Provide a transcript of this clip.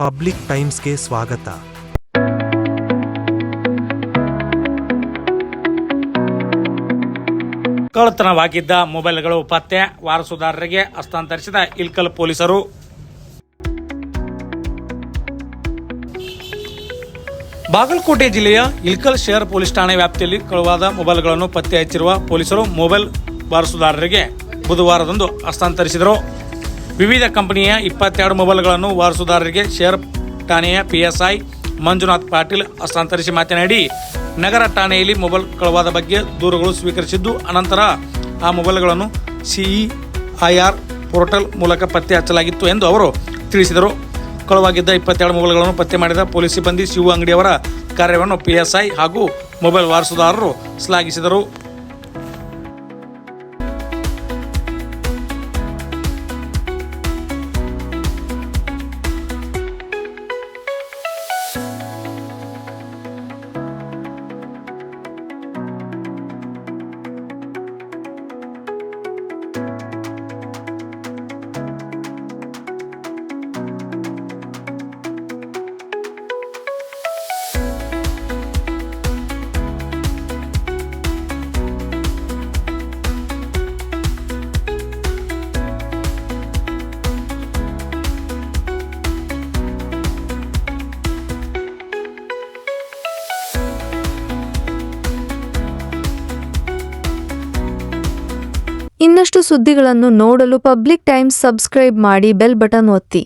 Public ಟೈಮ್ಸ್ಗೆ ಸ್ವಾಗತ. ಕಳ್ಳತನವಾಗಿದ್ದ ಮೊಬೈಲ್ಗಳು ಪತ್ತೆ, ವಾರಸುದಾರರಿಗೆ ಹಸ್ತಾಂತರಿಸಿದ ಇಲ್ಕಲ್ ಪೊಲೀಸರು. ಬಾಗಲಕೋಟೆ ಜಿಲ್ಲೆಯ ಇಲ್ಕಲ್ ಶಹರ್ ಪೊಲೀಸ್ ಠಾಣೆ ವ್ಯಾಪ್ತಿಯಲ್ಲಿ ಕಳುವಾದ ಮೊಬೈಲ್ಗಳನ್ನು ಪತ್ತೆ ಹಚ್ಚಿರುವ ಪೊಲೀಸರು ಮೊಬೈಲ್ ವಾರಸುದಾರರಿಗೆ ಬುಧವಾರದಂದು ಹಸ್ತಾಂತರಿಸಿದರು. ವಿವಿಧ ಕಂಪನಿಯ 22 ಮೊಬೈಲ್ಗಳನ್ನು ವಾರಸುದಾರರಿಗೆ ಶಹರ್ ಠಾಣೆಯ PSI ಮಂಜುನಾಥ್ ಪಾಟೀಲ್ ಹಸ್ತಾಂತರಿಸಿ ಮಾತನಾಡಿ, ನಗರ ಠಾಣೆಯಲ್ಲಿ ಮೊಬೈಲ್ ಕಳುವಾದ ಬಗ್ಗೆ ದೂರುಗಳು ಸ್ವೀಕರಿಸಿದ್ದು, ಅನಂತರ ಆ ಮೊಬೈಲ್ಗಳನ್ನು CEIR ಪೋರ್ಟಲ್ ಮೂಲಕ ಪತ್ತೆ ಹಚ್ಚಲಾಗಿತ್ತು ಎಂದು ಅವರು ತಿಳಿಸಿದರು. ಕಳುವಾಗಿದ್ದ 22 ಮೊಬೈಲ್ಗಳನ್ನು ಪತ್ತೆ ಮಾಡಿದ ಪೊಲೀಸ್ ಸಿಬ್ಬಂದಿ ಶಿವು ಅಂಗಡಿಯವರ ಕಾರ್ಯವನ್ನು PSI ಹಾಗೂ ಮೊಬೈಲ್ ವಾರಸುದಾರರು ಶ್ಲಾಘಿಸಿದರು. ಇನ್ನಷ್ಟು ಸುದ್ದಿಗಳನ್ನು ನೋಡಲು ಪಬ್ಲಿಕ್ ಟೈಮ್ಸ್ ಸಬ್ಸ್ಕ್ರೈಬ್ ಮಾಡಿ, ಬೆಲ್ ಬಟನ್ ಒತ್ತಿ.